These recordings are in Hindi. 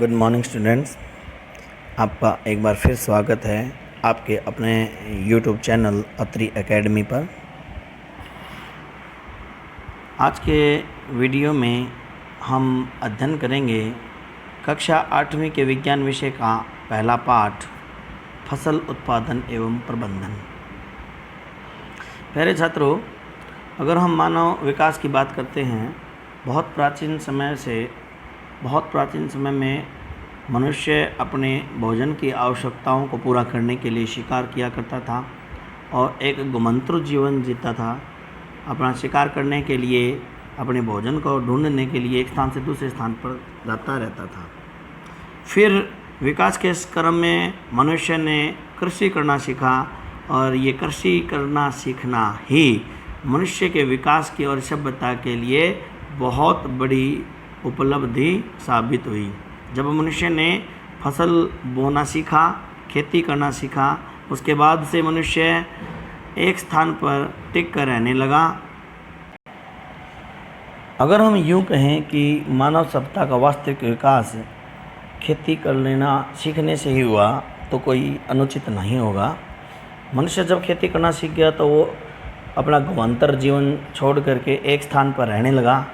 गुड मॉर्निंग स्टूडेंट्स, आपका एक बार फिर स्वागत है आपके अपने यूट्यूब चैनल अत्री एकेडमी पर। आज के वीडियो में हम अध्ययन करेंगे कक्षा 8वीं के विज्ञान विषय का पहला पाठ फसल उत्पादन एवं प्रबंधन। प्यारे छात्रों, अगर हम मानव विकास की बात करते हैं, बहुत प्राचीन समय में मनुष्य अपने भोजन की आवश्यकताओं को पूरा करने के लिए शिकार किया करता था और एक घुमंतु जीवन जीता था। अपना शिकार करने के लिए, अपने भोजन को ढूंढने के लिए एक स्थान से दूसरे स्थान पर जाता रहता था। फिर विकास के इस क्रम में मनुष्य ने कृषि करना सीखा और ये कृषि करना सीखना ही मनुष्य के विकास की और सभ्यता के लिए बहुत बड़ी उपलब्धि साबित हुई। जब मनुष्य ने फसल बोना सीखा, खेती करना सीखा, उसके बाद से मनुष्य एक स्थान पर टिक कर रहने लगा। अगर हम यूँ कहें कि मानव सभ्यता का वास्तविक विकास खेती कर लेना सीखने से ही हुआ तो कोई अनुचित नहीं होगा। मनुष्य जब खेती करना सीख गया तो वो अपना घुमंतर जीवन छोड़ करके एक स्थान पर रहने लगा।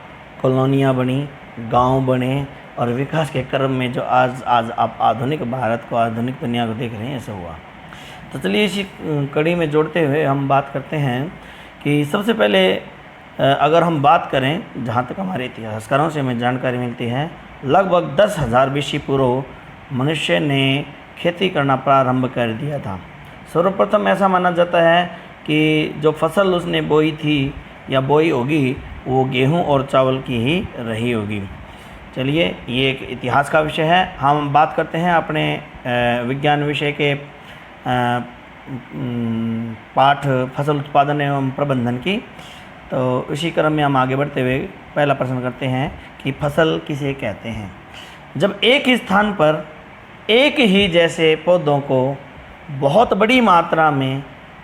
कॉलोनियाँ बनी, गांव बने और विकास के क्रम में जो आज आप आधुनिक भारत को, आधुनिक दुनिया को देख रहे हैं, ऐसा हुआ। तो चलिए इसी कड़ी में जोड़ते हुए हम बात करते हैं कि सबसे पहले अगर हम बात करें, जहाँ तक हमारे इतिहासकारों से हमें जानकारी मिलती है, लगभग 10,000 BC पूर्व मनुष्य ने खेती करना प्रारंभ कर दिया था। सर्वप्रथम ऐसा माना जाता है कि जो फसल उसने बोई थी या बोई होगी वो गेहूं और चावल की ही रही होगी। चलिए, ये एक इतिहास का विषय है। हम बात करते हैं अपने विज्ञान विषय के पाठ फसल उत्पादन एवं प्रबंधन की। तो इसी क्रम में हम आगे बढ़ते हुए पहला प्रश्न करते हैं कि फसल किसे कहते हैं। जब एक ही स्थान पर एक ही जैसे पौधों को बहुत बड़ी मात्रा में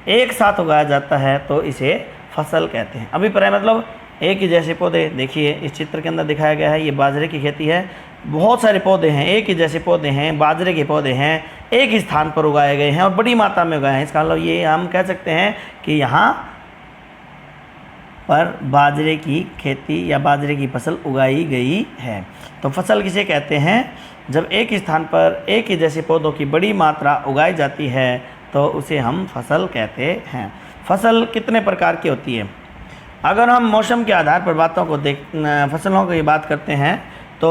एक साथ उगाया जाता है तो इसे फसल कहते हैं। अभिप्राय मतलब एक ही जैसे पौधे, देखिए इस चित्र के अंदर दिखाया गया है, ये बाजरे की खेती है। बहुत सारे पौधे हैं, एक ही जैसे पौधे हैं, बाजरे के पौधे हैं, एक ही स्थान पर उगाए गए हैं और बड़ी मात्रा में उगाए हैं। इसका मतलब ये हम कह सकते हैं कि यहाँ पर बाजरे की खेती या बाजरे की फसल उगाई गई है। तो फसल किसे कहते हैं? जब एक ही स्थान पर एक ही जैसे पौधों की बड़ी मात्रा उगाई जाती है तो उसे हम फसल कहते हैं। फसल कितने प्रकार की होती है? अगर हम मौसम के आधार पर फसलों की बात करते हैं तो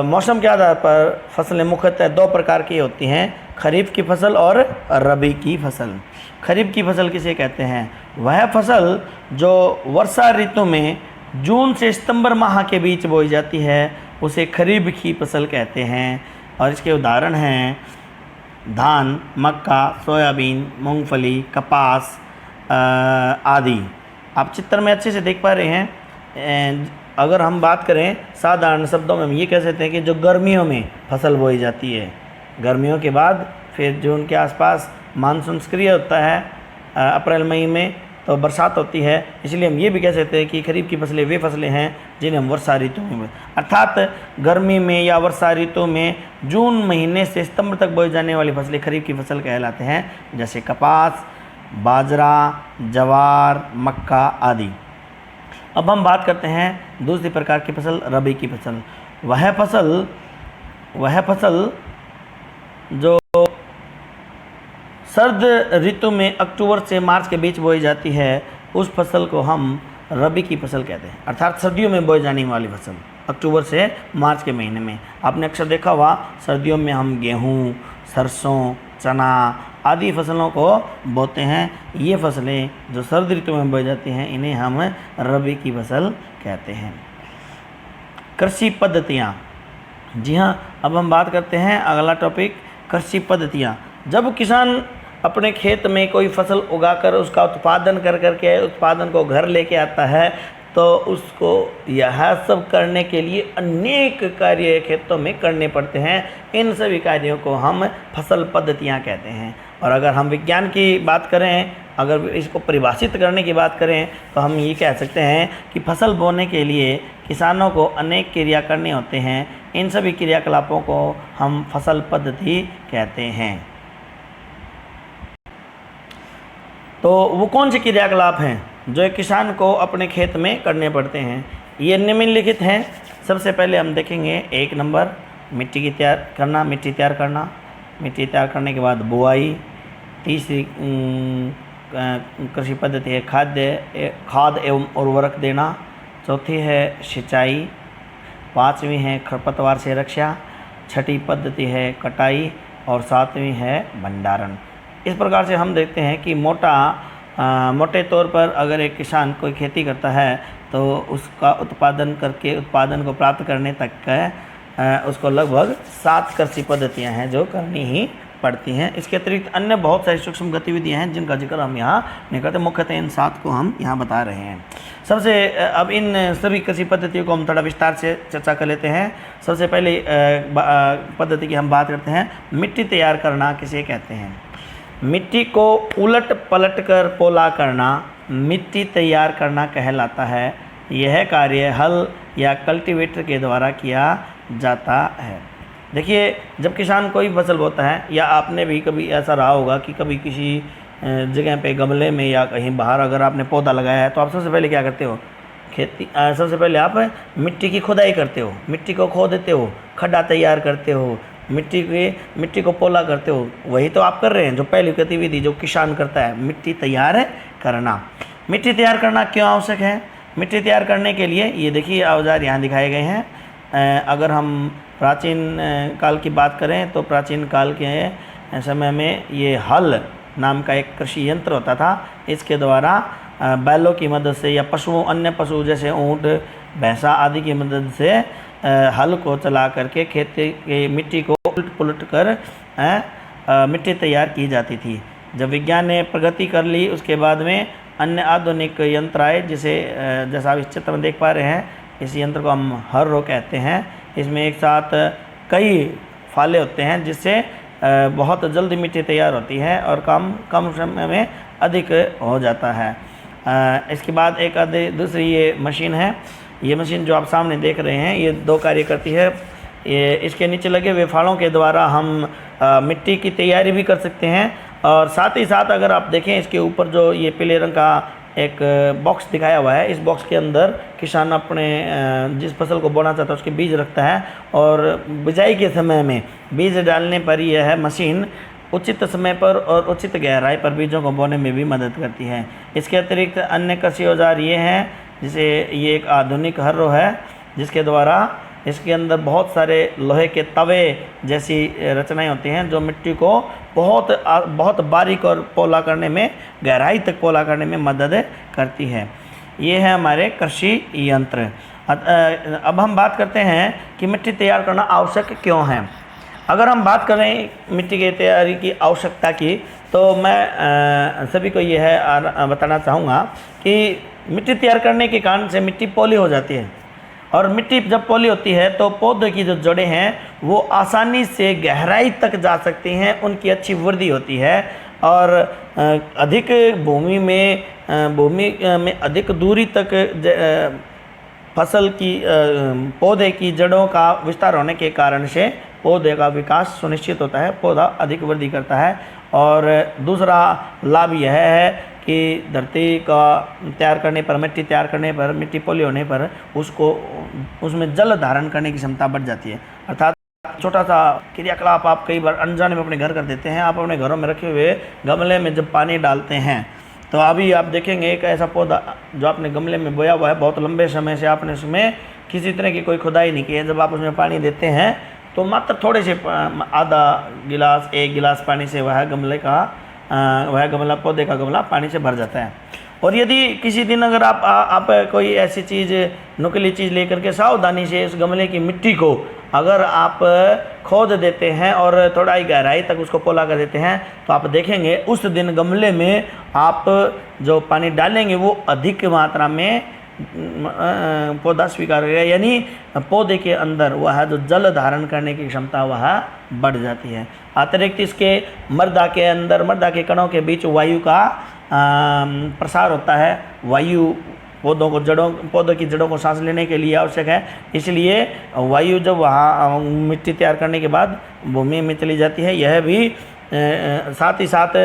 मौसम के आधार पर फसलें मुख्यतः 2 प्रकार की होती हैं, खरीफ की फसल और रबी की फसल। खरीफ की फसल किसे कहते हैं? वह फसल जो वर्षा ऋतु में जून से सितंबर माह के बीच बोई जाती है उसे खरीफ की फसल कहते हैं। और इसके उदाहरण हैं धान, मक्का, सोयाबीन, मूंगफली, कपास आदि। आप चित्र में अच्छे से देख पा रहे हैं। अगर हम बात करें साधारण शब्दों में, हम ये कह सकते हैं कि जो गर्मियों में फसल बोई जाती है, गर्मियों के बाद फिर जून के आसपास मानसून सक्रिय होता है, अप्रैल मई में तो बरसात होती है, इसलिए हम ये भी कह सकते हैं कि खरीफ की फसलें वे फसलें हैं जिन्हें हम वर्षा ऋतु में, अर्थात गर्मी में या वर्षा ऋतु में जून महीने से सितंबर तक बोई जाने वाली फसलें खरीफ की फसल कहलाते हैं, जैसे कपास, बाजरा, जवार, मक्का आदि। अब हम बात करते हैं दूसरी प्रकार की फसल, रबी की फसल। वह फसल जो सर्द ऋतु में अक्टूबर से मार्च के बीच बोई जाती है, उस फसल को हम रबी की फसल कहते हैं, अर्थात सर्दियों में बोई जाने वाली फसल, अक्टूबर से मार्च के महीने में। आपने अक्सर देखा हुआ सर्दियों में हम गेहूँ, सरसों, चना आदि फसलों को बोते हैं। ये फसलें जो सर्द ऋतु में बोई जाती हैं इन्हें हम रबी की फसल कहते हैं। कृषि पद्धतियाँ, जी हाँ, अब हम बात करते हैं अगला टॉपिक, कृषि पद्धतियाँ। जब किसान अपने खेत में कोई फसल उगाकर उसका उत्पादन करके उत्पादन को घर लेके आता है तो उसको यह सब करने के लिए अनेक कार्य खेतों में करने पड़ते हैं। इन सभी कार्यों को हम फसल पद्धतियाँ कहते हैं। और अगर हम विज्ञान की बात करें, अगर इसको परिभाषित करने की बात करें, तो हम ये कह सकते हैं कि फसल बोने के लिए किसानों को अनेक क्रिया करने होते हैं। इन सभी क्रियाकलापों को हम फसल पद्धति कहते हैं। तो वो कौन से क्रियाकलाप हैं जो एक किसान को अपने खेत में करने पड़ते हैं? ये निम्नलिखित हैं। सबसे पहले हम देखेंगे 1 नंबर मिट्टी की तैयार करना, मिट्टी तैयार करना। मिट्टी तैयार करने के बाद बुआई। तीसरी कृषि पद्धति है खाद एवं उर्वरक देना। चौथी है सिंचाई। 5वीं है खरपतवार से रक्षा। 6ठी पद्धति है कटाई और 7वीं है भंडारण। इस प्रकार से हम देखते हैं कि मोटे तौर पर अगर एक किसान कोई खेती करता है तो उसका उत्पादन को प्राप्त करने तक का उसको लगभग 7 कृषि पद्धतियां हैं जो करनी ही पड़ती हैं। इसके अतिरिक्त अन्य बहुत सारी सूक्ष्म गतिविधियां हैं जिनका जिक्र हम यहाँ नहीं करते, मुख्यतः इन 7 को हम यहाँ बता रहे हैं। अब इन सभी कृषि पद्धतियों को हम थोड़ा विस्तार से चर्चा कर लेते हैं। सबसे पहले पद्धति की हम बात करते हैं, मिट्टी तैयार करना किसे कहते हैं? मिट्टी को उलट पलट कर पोला करना मिट्टी तैयार करना कहलाता है। यह कार्य हल या कल्टीवेटर के द्वारा किया जाता है। देखिए, जब किसान कोई फसल बोता है, या आपने भी कभी ऐसा रहा होगा कि कभी किसी जगह पे गमले में या कहीं बाहर अगर आपने पौधा लगाया है तो आप सबसे पहले क्या करते हो? सबसे पहले आप मिट्टी की खुदाई करते हो, मिट्टी को खोदते हो, खड्डा तैयार करते हो, मिट्टी को पोला करते हो। वही तो आप कर रहे हैं, जो पहली गतिविधि जो किसान करता है, मिट्टी तैयार करना। मिट्टी तैयार करना क्यों आवश्यक है? मिट्टी तैयार करने के लिए ये देखिए औजार यहाँ दिखाए गए हैं। अगर हम प्राचीन काल की बात करें तो प्राचीन काल के समय में ये हल नाम का एक कृषि यंत्र होता था। इसके द्वारा बैलों की मदद से या अन्य पशु जैसे ऊँट, भैंसा आदि की मदद से हल को चला करके खेती की मिट्टी को उलट पुलट कर मिट्टी तैयार की जाती थी। जब विज्ञान ने प्रगति कर ली उसके बाद में अन्य आधुनिक यंत्र आए, जैसा आप इस चित्र में देख पा रहे हैं। इस यंत्र को हम हर्रो कहते हैं। इसमें एक साथ कई फाले होते हैं जिससे बहुत जल्दी मिट्टी तैयार होती है और कम समय में अधिक हो जाता है। इसके बाद एक दूसरी ये मशीन है। ये मशीन जो आप सामने देख रहे हैं ये 2 कार्य करती है। ये इसके नीचे लगे हुए फालों के द्वारा हम मिट्टी की तैयारी भी कर सकते हैं, और साथ ही साथ अगर आप देखें इसके ऊपर जो ये पीले रंग का एक बॉक्स दिखाया हुआ है, इस बॉक्स के अंदर किसान अपने जिस फसल को बोना चाहता है उसके बीज रखता है, और बिजाई के समय में बीज डालने पर यह मशीन उचित समय पर और उचित गहराई पर बीजों को बोने में भी मदद करती है। इसके अतिरिक्त अन्य कृषि औजार ये हैं, जैसे ये एक आधुनिक हर्रो है जिसके द्वारा इसके अंदर बहुत सारे लोहे के तवे जैसी रचनाएं होती हैं जो मिट्टी को बहुत बारीक और पोला करने में, गहराई तक पोला करने में मदद करती है। ये है हमारे कृषि यंत्र। अब हम बात करते हैं कि मिट्टी तैयार करना आवश्यक क्यों है। अगर हम बात करें मिट्टी की तैयारी की आवश्यकता की, तो मैं सभी को यह है बताना चाहूँगा कि मिट्टी तैयार करने के कारण से मिट्टी पोली हो जाती है, और मिट्टी जब पोली होती है तो पौधे की जो जड़ें हैं वो आसानी से गहराई तक जा सकती हैं, उनकी अच्छी वृद्धि होती है, और अधिक भूमि में अधिक दूरी तक फसल की पौधे की जड़ों का विस्तार होने के कारण से पौधे का विकास सुनिश्चित होता है, पौधा अधिक वृद्धि करता है। और दूसरा लाभ यह है कि धरती का तैयार करने पर, मिट्टी तैयार करने पर, मिट्टी पोली होने पर उसमें जल धारण करने की क्षमता बढ़ जाती है। अर्थात छोटा सा क्रियाकलाप आप कई बार अनजाने में अपने घर कर देते हैं। आप अपने घरों में रखे हुए गमले में जब पानी डालते हैं तो अभी आप देखेंगे एक ऐसा पौधा जो आपने गमले में बोया हुआ है, बहुत लंबे समय से आपने उसमें किसी तरह की कोई खुदाई नहीं की है। जब आप उसमें पानी देते हैं तो मात्र थोड़े से आधा गिलास, 1 गिलास पानी से वह गमला, पौधे का गमला पानी से भर जाता है। और यदि किसी दिन अगर आप कोई ऐसी चीज़, नुकीली चीज़ लेकर के सावधानी से इस गमले की मिट्टी को अगर आप खोद देते हैं और थोड़ा ही गहराई तक उसको पोला कर देते हैं, तो आप देखेंगे उस दिन गमले में आप जो पानी डालेंगे वो अधिक मात्रा में पौधा स्वीकार करेगा, यानी पौधे के अंदर वह जो जल धारण करने की क्षमता वह बढ़ जाती है। अतिरिक्त इसके मृदा के अंदर, मृदा के कणों के बीच वायु का प्रसार होता है। वायु पौधों की जड़ों को सांस लेने के लिए आवश्यक है, इसलिए वायु जब वहाँ मिट्टी तैयार करने के बाद भूमि में चली जाती है, यह भी साथ ही साथ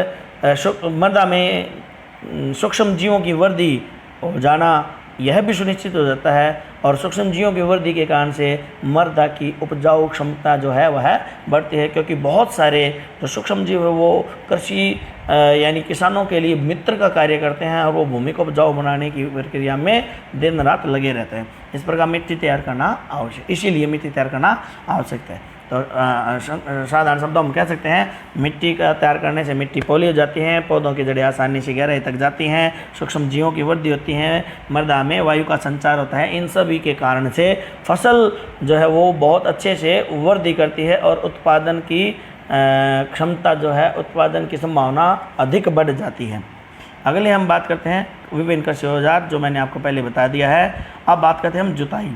मृदा में सूक्ष्म जीवों की वृद्धि हो जाना यह भी सुनिश्चित हो जाता है, और सूक्ष्म जीवों की वृद्धि के कारण से मृदा की उपजाऊ क्षमता जो है वह बढ़ती है, क्योंकि बहुत सारे जो सूक्ष्म जीव है वो कृषि यानी किसानों के लिए मित्र का कार्य करते हैं, और वो भूमि को उपजाऊ बनाने की प्रक्रिया में दिन रात लगे रहते हैं। इस प्रकार मिट्टी तैयार करना आवश्यक, इसीलिए मिट्टी तैयार करना आवश्यक है। तो साधारण शब्दों में कह सकते हैं, मिट्टी का तैयार करने से मिट्टी पौली हो जाती है, पौधों की जड़ें आसानी से गहराई तक जाती हैं, सूक्ष्म जीवों की वृद्धि होती है, मृदा में वायु का संचार होता है। इन सभी के कारण से फसल जो है वो बहुत अच्छे से वृद्धि करती है, और उत्पादन की क्षमता जो है, उत्पादन की संभावना अधिक बढ़ जाती है। अगले हम बात करते हैं विभिन्न कृषि औजार, जो मैंने आपको पहले बता दिया है। अब बात करते हैं हम जुताई।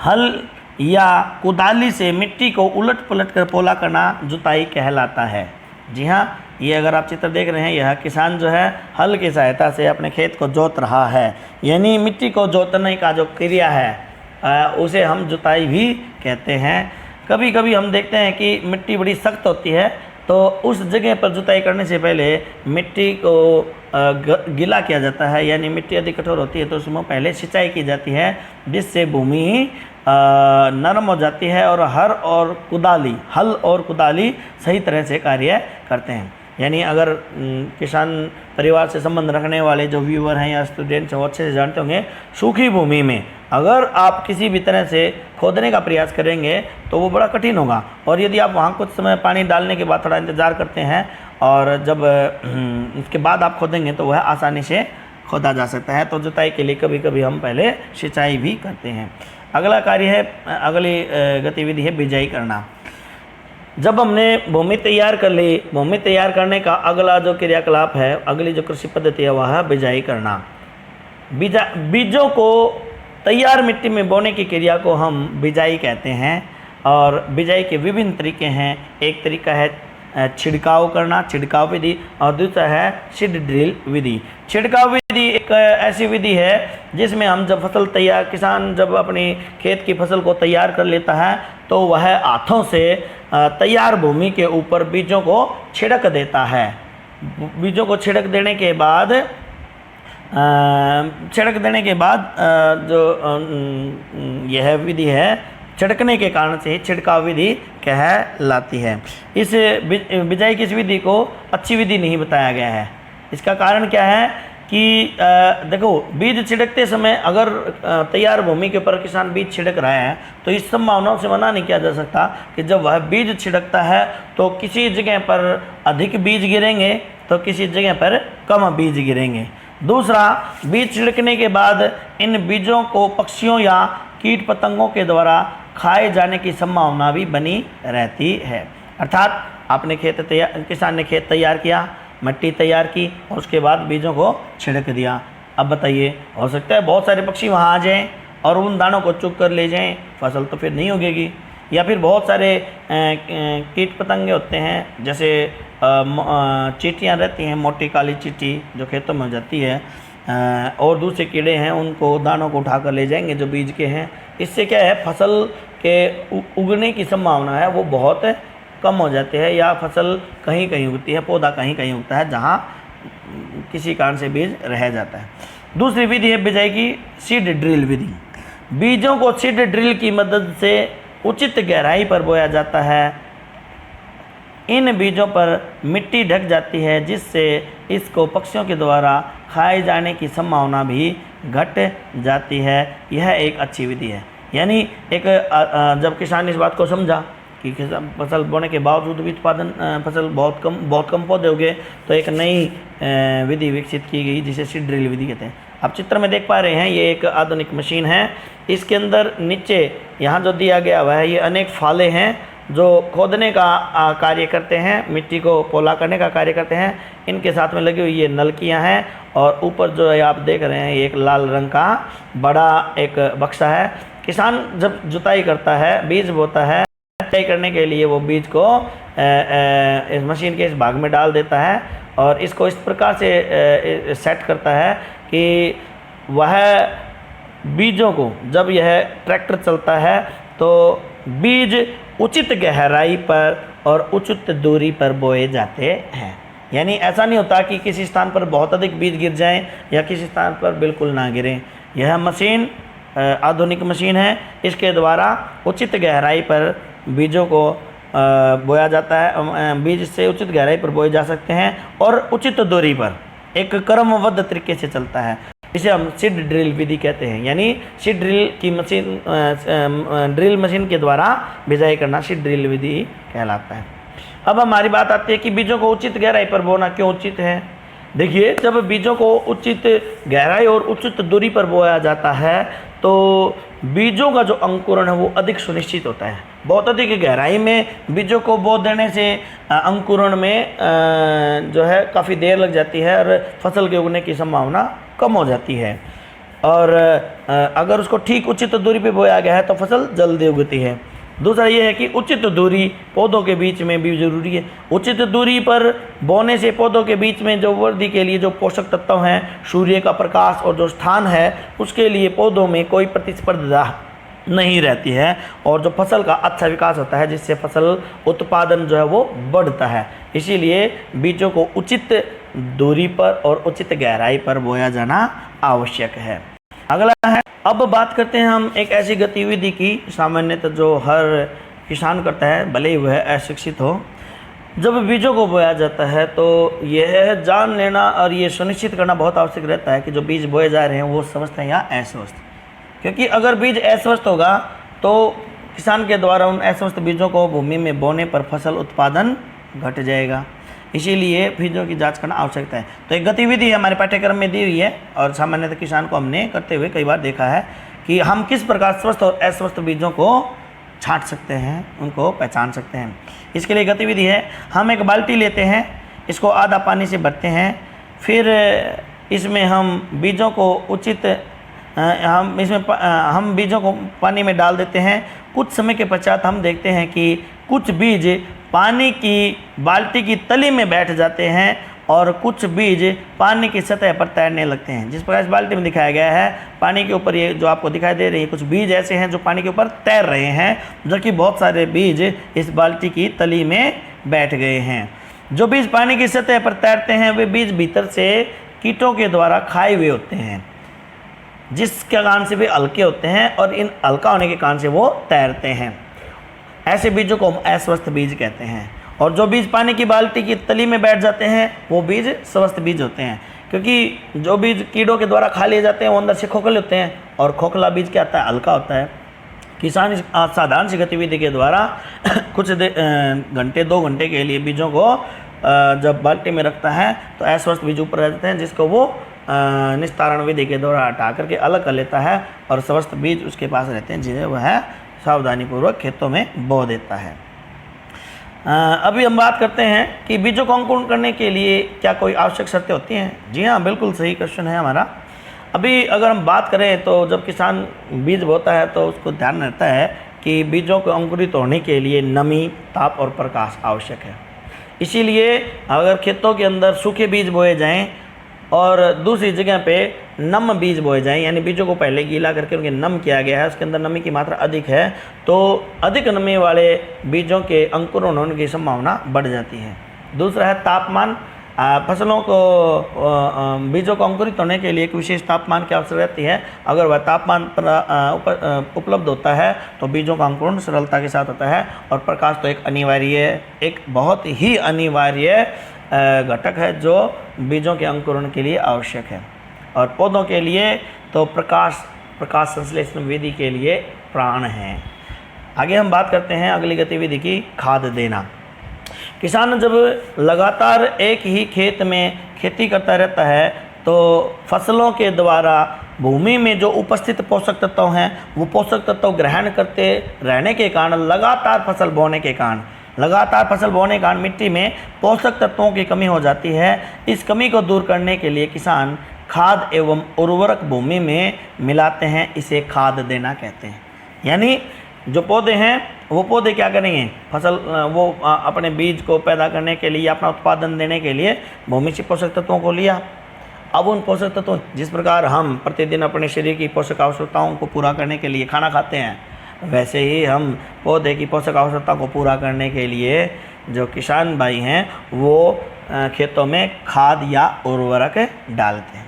हल या कुदाली से मिट्टी को उलट पलट कर पोला करना जुताई कहलाता है। जी हाँ, ये अगर आप चित्र देख रहे हैं, यह किसान जो है हल की सहायता से अपने खेत को जोत रहा है, यानी मिट्टी को जोतने का जो क्रिया है उसे हम जुताई भी कहते हैं। कभी कभी हम देखते हैं कि मिट्टी बड़ी सख्त होती है, तो उस जगह पर जुताई करने से पहले मिट्टी को गीला किया जाता है, यानी मिट्टी अधिक कठोर होती है तो उसमें पहले सिंचाई की जाती है, जिससे भूमि नरम हो जाती है, और हल और कुदाली सही तरह से कार्य करते हैं। यानी अगर किसान परिवार से संबंध रखने वाले जो व्यूअर हैं या स्टूडेंट्स हैं वो अच्छे से जानते होंगे, सूखी भूमि में अगर आप किसी भी तरह से खोदने का प्रयास करेंगे तो वो बड़ा कठिन होगा, और यदि आप वहाँ कुछ समय पानी डालने के बाद थोड़ा इंतज़ार करते हैं और जब इसके बाद आप खोदेंगे तो वह आसानी से खोदा जा सकता है। तो जुताई के लिए कभी कभी हम पहले सिंचाई भी करते हैं। अगला कार्य है, अगली गतिविधि है बिजाई करना। जब हमने भूमि तैयार कर ली, भूमि तैयार करने का अगला जो क्रियाकलाप है, अगली जो कृषि पद्धति है वह है बिजाई करना। बीजों को तैयार मिट्टी में बोने की क्रिया को हम बिजाई कहते हैं, और बिजाई के विभिन्न तरीके हैं। एक तरीका है छिड़काव करना, छिड़काव विधि, और दूसरा है सीड ड्रिल विधि। छिड़काव विधि एक ऐसी विधि है जिसमें हम जब फसल तैयार, किसान जब अपनी खेत की फसल को तैयार कर लेता है तो वह हाथों से तैयार भूमि के ऊपर बीजों को छिड़क देता है। बीजों को छिड़क देने के बाद जो यह विधि है छिड़कने के कारण से छिड़काव विधि कहलाती है। इस बिजाई की इस विधि को अच्छी विधि नहीं बताया गया है। इसका कारण क्या है कि देखो, बीज छिड़कते समय अगर तैयार भूमि के ऊपर किसान बीज छिड़क रहा है तो इस संभावनाओं से मना नहीं किया जा सकता कि जब वह बीज छिड़कता है तो किसी जगह पर अधिक बीज गिरेंगे तो किसी जगह पर कम बीज गिरेंगे। दूसरा, बीज छिड़कने के बाद इन बीजों को पक्षियों या कीट पतंगों के द्वारा खाए जाने की संभावना भी बनी रहती है। अर्थात आपने किसान ने खेत तैयार किया, मिट्टी तैयार की और उसके बाद बीजों को छिड़क दिया। अब बताइए, हो सकता है बहुत सारे पक्षी वहाँ आ जाएं और उन दानों को चुग कर ले जाएं, फसल तो फिर नहीं उगेगी। या फिर बहुत सारे कीट पतंगे होते हैं, जैसे चींटियाँ रहती हैं, मोटी काली चींटी जो खेतों में हो जाती है, और दूसरे कीड़े हैं उनको दानों को उठा कर ले जाएंगे जो बीज के हैं। इससे क्या है, फसल के उगने की संभावना है वो बहुत कम हो जाती है, या फसल कहीं कहीं उगती है, पौधा कहीं कहीं उगता है जहाँ किसी कारण से बीज रह जाता है। दूसरी विधि है बिजाई की सीड ड्रिल विधि। बीजों को सीड ड्रिल की मदद से उचित गहराई पर बोया जाता है। इन बीजों पर मिट्टी ढक जाती है जिससे इसको पक्षियों के द्वारा खाए जाने की संभावना भी घट जाती है। यह एक अच्छी विधि है। यानी एक जब किसान ने इस बात को समझा कि फसल बोने के बावजूद भी उत्पादन फसल बहुत कम पौधे हो गए, तो एक नई विधि विकसित की गई जिसे सीड ड्रिल विधि कहते हैं। आप चित्र में देख पा रहे हैं, ये एक आधुनिक मशीन है। इसके अंदर नीचे यहाँ जो दिया गया हुआ है ये अनेक फाले हैं, जो खोदने का कार्य करते हैं, मिट्टी को पोला करने का कार्य करते हैं, इनके साथ में लगी हुई ये नलकियां हैं। और ऊपर जो है आप देख रहे हैं एक लाल रंग का बड़ा एक बक्सा है। किसान जब जुताई करता है, बीज बोता है, जुताई करने के लिए वो बीज को इस मशीन के इस भाग में डाल देता है और इसको इस प्रकार से सेट करता है कि वह बीजों को, जब यह ट्रैक्टर चलता है तो बीज उचित गहराई पर और उचित दूरी पर बोए जाते हैं। यानी ऐसा नहीं होता कि किसी स्थान पर बहुत अधिक बीज गिर जाएं या किसी स्थान पर बिल्कुल ना गिरें। यह मशीन आधुनिक मशीन है, इसके द्वारा उचित गहराई पर बीजों को बोया जाता है। बीज से उचित गहराई पर बोए जा सकते हैं और उचित दूरी पर एक क्रमबद्ध तरीके से चलता है। इसे हम सीड ड्रिल विधि कहते हैं। यानी सीड ड्रिल की मशीन, ड्रिल मशीन के द्वारा बिजाई करना सीड ड्रिल विधि कहलाता है। अब हमारी बात आती है कि बीजों को उचित गहराई पर बोना क्यों उचित है। देखिए, जब बीजों को उचित गहराई और उचित दूरी पर बोया जाता है तो बीजों का जो अंकुरण है वो अधिक सुनिश्चित होता है। बहुत अधिक गहराई में बीजों को बो देने से अंकुरण में जो है काफ़ी देर लग जाती है और फसल के उगने की संभावना कम हो जाती है। और अगर उसको ठीक उचित दूरी पे बोया गया है तो फसल जल्दी उगती है। दूसरा ये है कि उचित दूरी पौधों के बीच में भी जरूरी है। उचित दूरी पर बोने से पौधों के बीच में जो वृद्धि के लिए जो पोषक तत्व हैं, सूर्य का प्रकाश और जो स्थान है, उसके लिए पौधों में कोई प्रतिस्पर्धा नहीं रहती है और जो फसल का अच्छा विकास होता है, जिससे फसल उत्पादन जो है वो बढ़ता है। इसीलिए बीजों को उचित दूरी पर और उचित गहराई पर बोया जाना आवश्यक है। अगला है, अब बात करते हैं हम एक ऐसी गतिविधि की सामान्यतः जो हर किसान करता है, भले ही वह अशिक्षित हो। जब बीजों को बोया जाता है तो यह जान लेना और ये सुनिश्चित करना बहुत आवश्यक रहता है कि जो बीज बोए जा रहे हैं वो स्वस्थ है या अस्वस्थ। क्योंकि अगर बीज अस्वस्थ होगा तो किसान के द्वारा उन अस्वस्थ बीजों को भूमि में बोने पर फसल उत्पादन घट जाएगा। इसीलिए बीजों की जांच करना आवश्यकता है। तो एक गतिविधि हमारे पाठ्यक्रम में दी हुई है और सामान्यतः किसान को हमने करते हुए कई बार देखा है कि हम किस प्रकार स्वस्थ और अस्वस्थ बीजों को छांट सकते हैं, उनको पहचान सकते हैं। इसके लिए गतिविधि है, हम एक बाल्टी लेते हैं, इसको आधा पानी से भरते हैं, फिर इसमें हम बीजों को उचित हम बीजों को पानी में डाल देते हैं। कुछ समय के पश्चात हम देखते हैं कि कुछ बीज पानी की बाल्टी की तली में बैठ जाते हैं और कुछ बीज पानी की सतह पर तैरने लगते हैं। जिस प्रकार इस बाल्टी में दिखाया गया है, पानी के ऊपर ये जो आपको दिखाई दे रही है, कुछ बीज ऐसे हैं जो पानी के ऊपर तैर रहे हैं, जबकि बहुत सारे बीज इस बाल्टी की तली में बैठ गए हैं। जो बीज पानी की सतह पर तैरते हैं वे बीज भीतर से कीटों के द्वारा खाए हुए होते हैं, जिसके कारण से वे हल्के होते हैं और इन हल्का होने के कारण से वो तैरते हैं। ऐसे बीजों को हम अस्वस्थ बीज कहते हैं। और जो बीज पानी की बाल्टी की तली में बैठ जाते हैं वो बीज स्वस्थ बीज होते हैं, क्योंकि जो बीज कीड़ों के द्वारा खा लिए जाते हैं वो अंदर से खोखले होते हैं और खोखला बीज क्या आता है, हल्का होता है। किसान साधारण सी गतिविधि के द्वारा कुछ घंटे 2 घंटे के लिए बीजों को जब बाल्टी में रखता है तो अस्वस्थ बीज ऊपर रह जाते हैं, जिसको वो निस्तारण विधि के द्वारा हटा करके अलग कर लेता है और स्वस्थ बीज उसके पास रहते हैं, जिन्हें वह सावधानीपूर्वक खेतों में बो देता है। अभी हम बात करते हैं कि बीजों को अंकुरण करने के लिए क्या कोई आवश्यक शर्तें होती हैं। जी हाँ, बिल्कुल सही क्वेश्चन है हमारा। अभी अगर हम बात करें तो जब किसान बीज बोता है तो उसको ध्यान रहता है कि बीजों को अंकुरित होने के लिए नमी, ताप और प्रकाश आवश्यक है। इसीलिए अगर खेतों के अंदर सूखे बीज बोए जाएं और दूसरी जगह पे नम बीज बोए जाएं, यानी बीजों को पहले गीला करके उनके नम किया गया है, उसके अंदर नमी की मात्रा अधिक है, तो अधिक नमी वाले बीजों के अंकुरण होने की संभावना बढ़ जाती है। दूसरा है तापमान। फसलों को बीजों को अंकुरित होने के लिए एक विशेष तापमान की आवश्यकता रहती है। अगर वह तापमान पर उपलब्ध होता है तो बीजों का अंकुरण सरलता के साथ होता है। और प्रकाश तो एक बहुत ही अनिवार्य घटक है जो बीजों के अंकुरण के लिए आवश्यक है। और पौधों के लिए तो प्रकाश संश्लेषण विधि के लिए प्राण है। आगे हम बात करते हैं अगली गतिविधि की, खाद देना। किसान जब लगातार एक ही खेत में खेती करता रहता है तो तो फसलों के द्वारा भूमि में जो उपस्थित पोषक तत्व हैं वो पोषक तत्व ग्रहण करते रहने के कारण लगातार फसल बोने के कारण मिट्टी में पोषक तत्वों की कमी हो जाती है। इस कमी को दूर करने के लिए किसान खाद एवं उर्वरक भूमि में मिलाते हैं, इसे खाद देना कहते हैं। यानी जो पौधे हैं वो पौधे क्या करेंगे, फसल वो अपने बीज को पैदा करने के लिए, अपना उत्पादन देने के लिए भूमि से पोषक तत्वों को लिया। अब उन पोषक तत्वों, जिस प्रकार हम प्रतिदिन अपने शरीर की पोषक आवश्यकताओं को पूरा करने के लिए खाना खाते हैं, वैसे ही हम पौधे की पोषक आवश्यकता को पूरा करने के लिए जो किसान भाई हैं वो खेतों में खाद या उर्वरक डालते हैं।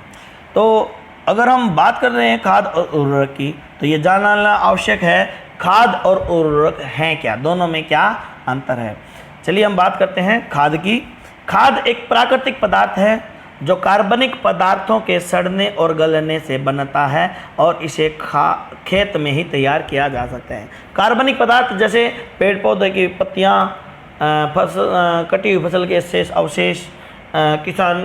तो अगर हम बात कर रहे हैं खाद और उर्वरक की, तो ये जानना आवश्यक है खाद और उर्वरक हैं क्या, दोनों में क्या अंतर है। चलिए हम बात करते हैं खाद की। खाद एक प्राकृतिक पदार्थ है जो कार्बनिक पदार्थों के सड़ने और गलने से बनता है और इसे खेत में ही तैयार किया जा सकता है। कार्बनिक पदार्थ जैसे पेड़ पौधे की पत्तियाँ, कटी हुई फसल के शेष अवशेष, किसान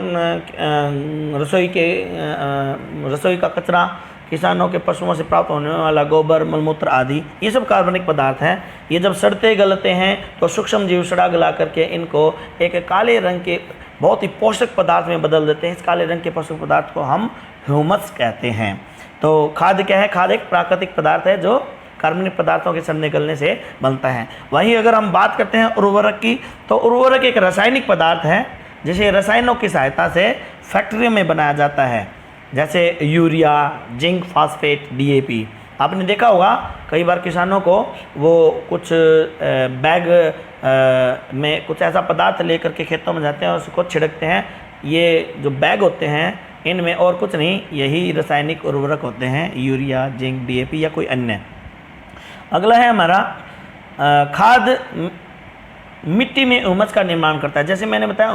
रसोई का कचरा, किसानों के पशुओं से प्राप्त होने वाला गोबर, मलमूत्र आदि, ये सब कार्बनिक पदार्थ हैं। ये जब सड़ते गलते हैं तो सूक्ष्म जीव सड़ा गला करके इनको एक काले रंग के बहुत ही पोषक पदार्थ में बदल देते हैं। इस काले रंग के पोषक पदार्थ को हम ह्यूमस कहते हैं। तो खाद क्या है? खाद एक प्राकृतिक पदार्थ है जो कार्बनिक पदार्थों के सड़ने गलने से बनता है। वहीं अगर हम बात करते हैं उर्वरक की, तो उर्वरक एक रासायनिक पदार्थ है जिसे रसायनों की सहायता से फैक्ट्रियों में बनाया जाता है, जैसे यूरिया, जिंक फास्फेट, डीएपी। आपने देखा होगा कई बार किसानों को वो कुछ बैग में कुछ ऐसा पदार्थ लेकर के खेतों में जाते हैं और उसको छिड़कते हैं। ये जो बैग होते हैं इनमें और कुछ नहीं, यही रासायनिक उर्वरक होते हैं, यूरिया, जिंक, डीएपी या कोई अन्य। अगला है हमारा खाद मिट्टी में हुमस का निर्माण करता है। जैसे मैंने बताया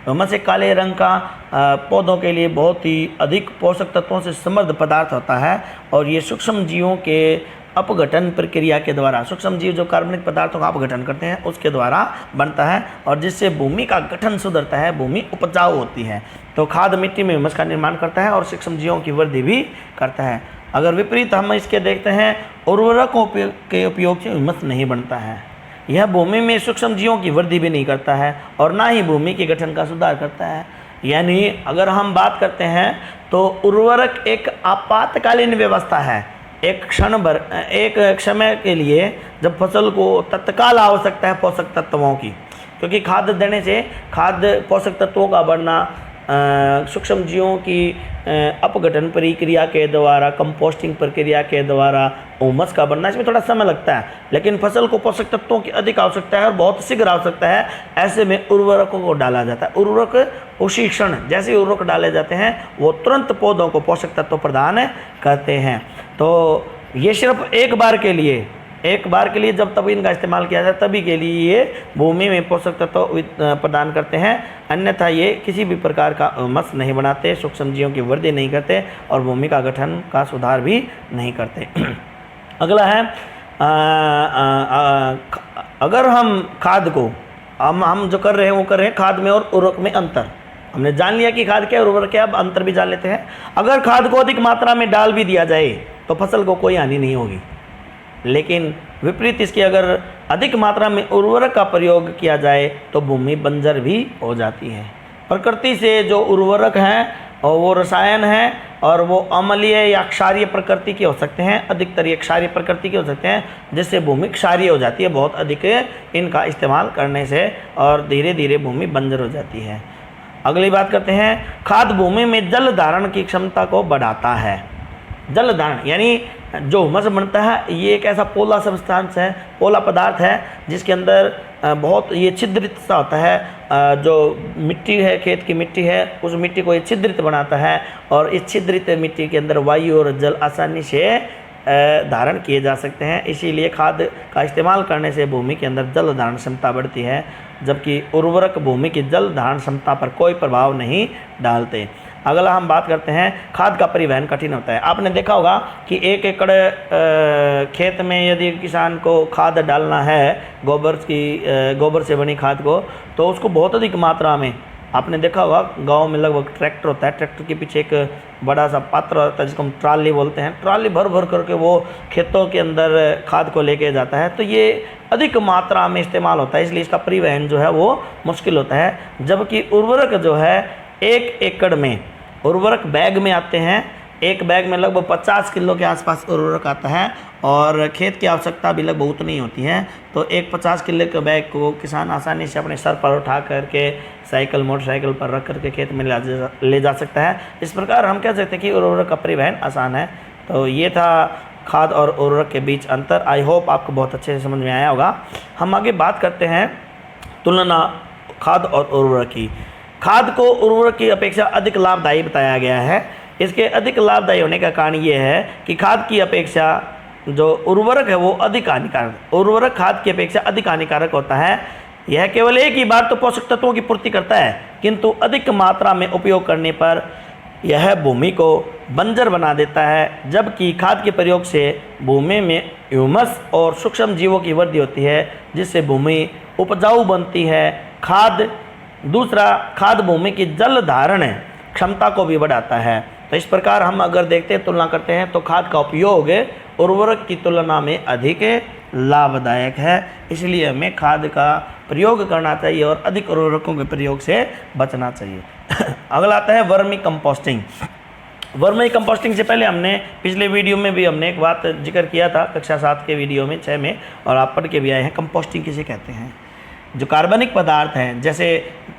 हुमस एक काले रंग का पौधों के लिए बहुत ही अधिक पोषक तत्वों से समृद्ध पदार्थ होता है और ये सूक्ष्म जीवों के अपघटन प्रक्रिया के द्वारा, सूक्ष्म जीव जो कार्बनिक पदार्थों का अपघटन करते हैं उसके द्वारा बनता है और जिससे भूमि का गठन सुधरता है, भूमि उपजाऊ होती है। तो खाद मिट्टी में हुमस का निर्माण करता है और सूक्ष्म जीवों की वृद्धि भी करता है। अगर विपरीत हम इसके देखते हैं, उर्वरकों के उपयोग से हुमस नहीं बनता है। यह भूमि में सूक्ष्म जीवों की वृद्धि भी नहीं करता है और ना ही भूमि के गठन का सुधार करता है। यानी अगर हम बात करते हैं तो उर्वरक एक आपातकालीन व्यवस्था है, एक समय के लिए जब फसल को तत्काल आवश्यकता है पोषक तत्वों की, क्योंकि खाद देने से पोषक तत्वों का बढ़ना, सूक्ष्म जीवों की अपघटन प्रक्रिया के द्वारा, कंपोस्टिंग प्रक्रिया के द्वारा हुमस का बनना, इसमें थोड़ा समय लगता है। लेकिन फसल को पोषक तत्वों की अधिक आवश्यकता है और बहुत शीघ्र आवश्यकता है, ऐसे में उर्वरकों को डाला जाता है। उर्वरक उसी क्षण जैसे उर्वरक डाले जाते हैं वो तुरंत पौधों को पोषक तत्व प्रदान करते हैं। तो ये सिर्फ एक बार के लिए जब तभी इनका इस्तेमाल किया जाए तभी के लिए ये भूमि में पोषक तत्व प्रदान करते हैं, अन्यथा ये किसी भी प्रकार का हुमस नहीं बनाते, सूक्ष्म जीवों की वृद्धि नहीं करते और भूमि का गठन का सुधार भी नहीं करते। अगला है अगर हम खाद को हम जो कर रहे हैं खाद में और उर्वरक में अंतर। हमने जान लिया कि खाद क्या है, उर्वरक क्या है, अब अंतर भी जान लेते हैं। अगर खाद को अधिक मात्रा में डाल भी दिया जाए तो फसल को कोई हानि नहीं होगी, लेकिन विपरीत इसके अगर अधिक मात्रा में उर्वरक का प्रयोग किया जाए तो भूमि बंजर भी हो जाती है। प्रकृति से जो उर्वरक हैं और वो रसायन हैं और वो अम्लीय या क्षारीय प्रकृति के हो सकते हैं, अधिकतर ये क्षारीय प्रकृति के हो सकते हैं, जिससे भूमि क्षारीय हो जाती है बहुत अधिक इनका इस्तेमाल करने से, और धीरे धीरे भूमि बंजर हो जाती है। अगली बात करते हैं, खाद भूमि में जल धारण की क्षमता को बढ़ाता है। जल धारण यानी जो हुमस बनता है ये एक ऐसा पोला सब्सटेंस है, पोला पदार्थ है जिसके अंदर बहुत ये छिद्रित सा होता है। जो मिट्टी है, खेत की मिट्टी है, उस मिट्टी को ये छिद्रित बनाता है और इस छिद्रित मिट्टी के अंदर वायु और जल आसानी से धारण किए जा सकते हैं। इसीलिए खाद का इस्तेमाल करने से भूमि के अंदर जल धारण क्षमता बढ़ती है, जबकि उर्वरक भूमि की जल धारण क्षमता पर कोई प्रभाव नहीं डालते। अगला हम बात करते हैं, खाद का परिवहन कठिन होता है। आपने देखा होगा कि 1 एकड़ खेत में यदि किसान को खाद डालना है, गोबर से बनी खाद को, तो उसको बहुत अधिक मात्रा में आपने देखा होगा गांव में लगभग ट्रैक्टर होता है, ट्रैक्टर के पीछे एक बड़ा सा पात्र होता है जिसको हम ट्राली बोलते हैं, ट्राली भर भर करके वो खेतों के अंदर खाद को लेके जाता है। तो ये अधिक मात्रा में इस्तेमाल होता है, इसलिए इसका परिवहन जो है वो मुश्किल होता है। जबकि उर्वरक जो है 1 एकड़ में उर्वरक बैग में आते हैं, एक बैग में लगभग 50 किलो के आसपास उर्वरक आता है और खेत की आवश्यकता भी लगभग उतनी होती है। तो एक 50 किलो के बैग को किसान आसानी से अपने सर पर उठा करके साइकिल मोटरसाइकिल पर रख करके खेत में ले जा सकता है। इस प्रकार हम कह सकते हैं कि उर्वरक का परिवहन आसान है। तो ये था खाद और उर्वरक के बीच अंतर। आई होप आपको बहुत अच्छे से समझ में आया होगा। हम आगे बात करते हैं तुलना खाद और उर्वरक की। खाद को उर्वरक की अपेक्षा अधिक लाभदायी बताया गया है। इसके अधिक लाभदायी होने का कारण ये है कि खाद की अपेक्षा जो उर्वरक है वो अधिक हानिकारक, उर्वरक खाद की अपेक्षा अधिक हानिकारक होता है। यह केवल एक ही बार तो पोषक तत्वों की पूर्ति करता है, किंतु अधिक मात्रा में उपयोग करने पर यह भूमि को बंजर बना देता है। जबकि खाद के प्रयोग से भूमि में ह्यूमस और सूक्ष्म जीवों की वृद्धि होती है, जिससे भूमि उपजाऊ बनती है। दूसरा, खाद भूमि की जल धारण क्षमता को भी बढ़ाता है। तो इस प्रकार हम अगर देखते हैं, तुलना करते हैं, तो खाद का उपयोग उर्वरक की तुलना में अधिक लाभदायक है। इसलिए हमें खाद का प्रयोग करना चाहिए और अधिक उर्वरकों के प्रयोग से बचना चाहिए। अगला आता है वर्मी कंपोस्टिंग। वर्मी कंपोस्टिंग से पहले हमने पिछले वीडियो में भी हमने एक बात जिक्र किया था, कक्षा 7 के वीडियो में 6 में, और आप पढ़ के भी आए हैं। कंपोस्टिंग किसे कहते हैं? जो कार्बनिक पदार्थ हैं जैसे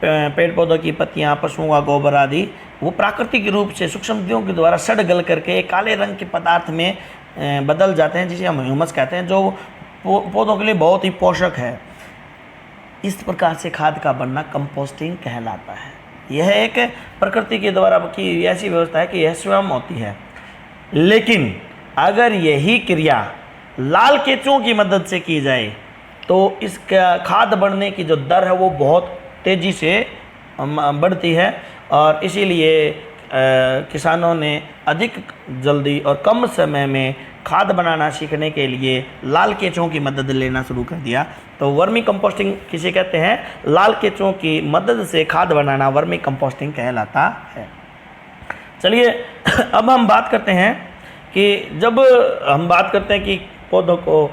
पेड़ पौधों की पत्तियां, पशुओं का गोबर आदि, वो प्राकृतिक रूप से सूक्ष्मजीवों के द्वारा सड़ गल करके काले रंग के पदार्थ में बदल जाते हैं, जिसे हम ह्यूमस कहते हैं, जो पौधों के लिए बहुत ही पोषक है। इस प्रकार से खाद का बनना कंपोस्टिंग कहलाता है। यह एक प्रकृति के द्वारा की ऐसी व्यवस्था है कि यह स्वयं होती है। लेकिन अगर यही क्रिया लाल केंचुओं की मदद से की जाए तो इसका खाद बढ़ने की जो दर है वो बहुत तेज़ी से बढ़ती है, और इसीलिए किसानों ने अधिक जल्दी और कम समय में खाद बनाना सीखने के लिए लाल केंचुओं की मदद लेना शुरू कर दिया। तो वर्मी कंपोस्टिंग किसे कहते हैं? लाल केंचुओं की मदद से खाद बनाना वर्मी कंपोस्टिंग कहलाता है। चलिए अब हम बात करते हैं कि जब हम बात करते हैं कि पौधों को,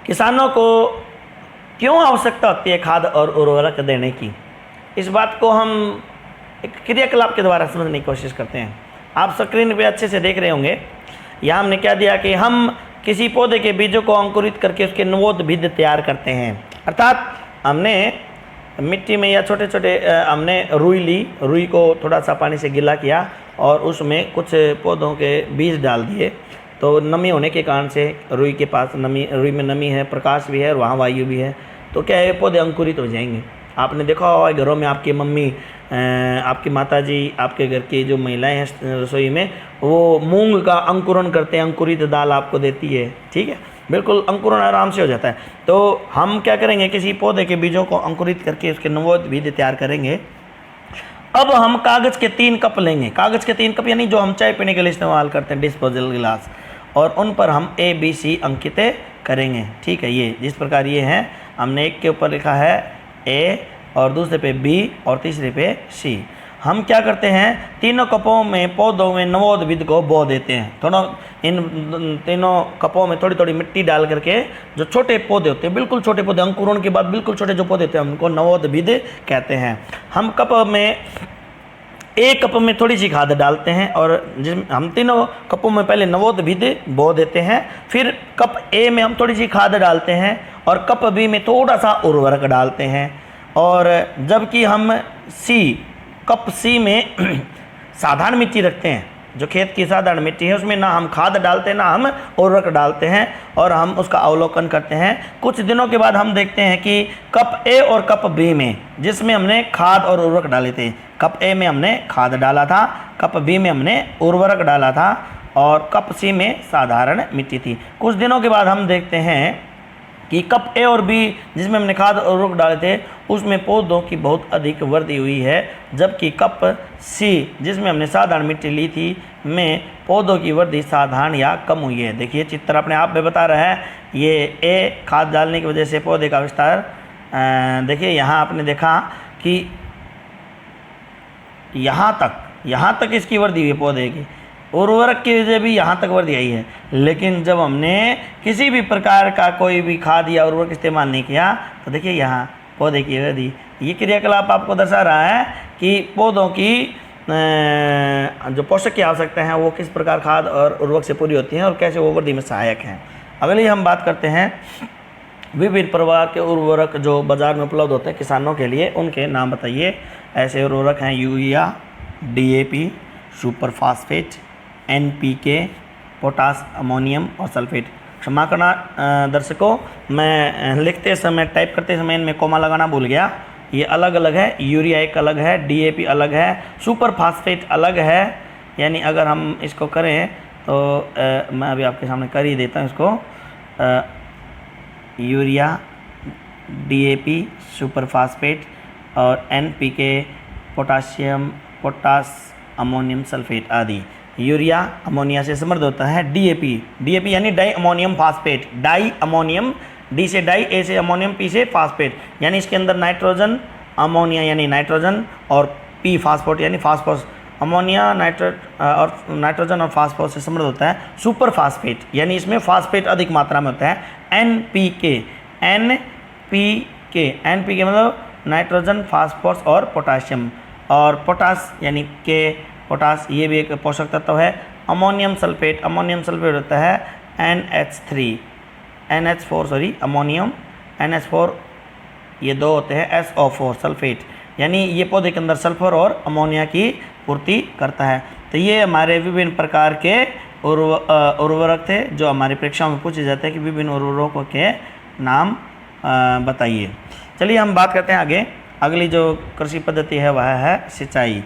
किसानों को क्यों आवश्यकता होती है खाद और उर्वरक देने की, इस बात को हम एक क्रियाकलाप के द्वारा समझने की कोशिश करते हैं। आप स्क्रीन पे अच्छे से देख रहे होंगे। यहाँ हमने क्या दिया कि हम किसी पौधे के बीजों को अंकुरित करके उसके नवोद बीज तैयार करते हैं। अर्थात हमने मिट्टी में या छोटे छोटे हमने रुई ली, रुई को थोड़ा सा पानी से गीला किया और उसमें कुछ पौधों के बीज डाल दिए। तो नमी होने के कारण से रुई के पास नमी, रुई में नमी है, प्रकाश भी है और वहाँ वायु भी है, तो क्या है, पौधे अंकुरित हो जाएंगे। आपने देखा होगा घरों में आपकी मम्मी, आपकी माताजी, आपके घर की जो महिलाएं हैं रसोई में, वो मूंग का अंकुरण करते हैं, अंकुरित दाल आपको देती है। ठीक है, बिल्कुल अंकुरण आराम से हो जाता है। तो हम क्या करेंगे, किसी पौधे के बीजों को अंकुरित करके उसके नवोद बीज तैयार करेंगे। अब हम कागज़ के 3 कप लेंगे, कागज़ के 3 कप यानी जो हम चाय पीने के लिए इस्तेमाल करते हैं, डिस्पोजल गिलास, और उन पर हम ABC अंकित करेंगे। ठीक है, ये जिस प्रकार ये हैं, हमने एक के ऊपर लिखा है A और दूसरे पे B और तीसरे पे C। हम क्या करते हैं, तीनों कपों में पौधों में नवोद बीज को बो देते हैं। थोड़ा इन तीनों कपों में थोड़ी थोड़ी मिट्टी डाल करके, जो छोटे पौधे होते हैं, बिल्कुल छोटे पौधे, अंकुरण के बाद बिल्कुल छोटे जो पौधे होते हैं, उनको नवोद बीज कहते हैं। हम कप में, एक कप में थोड़ी सी खाद डालते हैं और जिसमें हम तीनों कपों में पहले नवोद बीज बो देते हैं। फिर कप A में हम थोड़ी सी खाद डालते हैं और कप B में थोड़ा सा उर्वरक डालते हैं। और जबकि हम कप C में साधारण मिट्टी रखते हैं, जो खेत की साधारण मिट्टी है, उसमें ना हम खाद डालते हैं ना हम उर्वरक डालते हैं, और हम उसका अवलोकन करते हैं। कुछ दिनों के बाद हम देखते हैं कि कप A और कप B में, जिसमें हमने खाद और उर्वरक डाले थे, कप A में हमने खाद डाला था, कप B में हमने उर्वरक डाला था, और कप C में साधारण मिट्टी थी। कुछ दिनों के बाद हम देखते हैं कि कप A और B, जिसमें हमने खाद और उर्वरक डाले थे, उसमें पौधों की बहुत अधिक वृद्धि हुई है, जबकि कप C, जिसमें हमने साधारण मिट्टी ली थी, में पौधों की वृद्धि साधारण या कम हुई है। देखिए चित्र अपने आप में बता रहा है, ये A खाद डालने की वजह से पौधे का विस्तार देखिए यहाँ आपने देखा कि यहाँ तक इसकी वर्दी हुई है पौधे की, उर्वरक की वजह भी यहाँ तक वर्दी आई है। लेकिन जब हमने किसी भी प्रकार का कोई भी खाद या उर्वरक इस्तेमाल नहीं किया तो देखिए यहाँ पौधे की वृद्धि। ये क्रियाकलाप आपको दर्शा रहा है कि पौधों की जो पोषक की आवश्यकता है वो किस प्रकार खाद और उर्वरक से पूरी होती हैं और कैसे वो वृद्धि में सहायक हैं। अगली हम बात करते हैं विभिन्न प्रकार के उर्वरक जो बाज़ार में उपलब्ध होते हैं किसानों के लिए, उनके नाम बताइए। ऐसे उर्वरक हैं urea, DAP, super phosphate, NPK, potash, ammonium और सल्फेट। क्षमा करना दर्शकों, मैं लिखते समय टाइप करते समय इनमें कोमा लगाना भूल गया। ये अलग अलग है, यूरिया एक अलग है, डीएपी अलग है, सुपर फास्फेट अलग है। यानी अगर हम इसको करें तो मैं अभी आपके सामने कर ही देता हूँ इसको। यूरिया, डीएपी, सुपर फास्फेट और NPK, potassium, potash, ammonium sulphate आदि। यूरिया अमोनिया से समृद्ध होता है। डीएपी यानी di ammonium phosphate, di ammonium, D से डाई, ए से अमोनियम, पी से फास्फेट, यानी इसके अंदर नाइट्रोजन, अमोनिया यानी नाइट्रोजन और पी फास्फोट यानी फास्फोरस। अमोनिया नाइट्रोजन और फास्फोरस से समृद्ध होता है। सुपर फास्फेट यानी इसमें फास्फेट अधिक मात्रा में होता है। एनपीके मतलब नाइट्रोजन, फास्फोरस और पोटाशियम। और पोटास यानी के पोटास, ये भी एक पोषक तत्व है। अमोनियम सल्फेट होता है अमोनियम, NH4, ये दो होते हैं SO4 सल्फेट, यानी ये पौधे के अंदर सल्फर और अमोनिया की पूर्ति करता है। तो ये हमारे विभिन्न प्रकार के उर्वरक थे जो हमारी परीक्षाओं में पूछे जाते हैं कि विभिन्न उर्वरकों के नाम बताइए। चलिए हम बात करते हैं आगे। अगली जो कृषि पद्धति है वह है सिंचाई।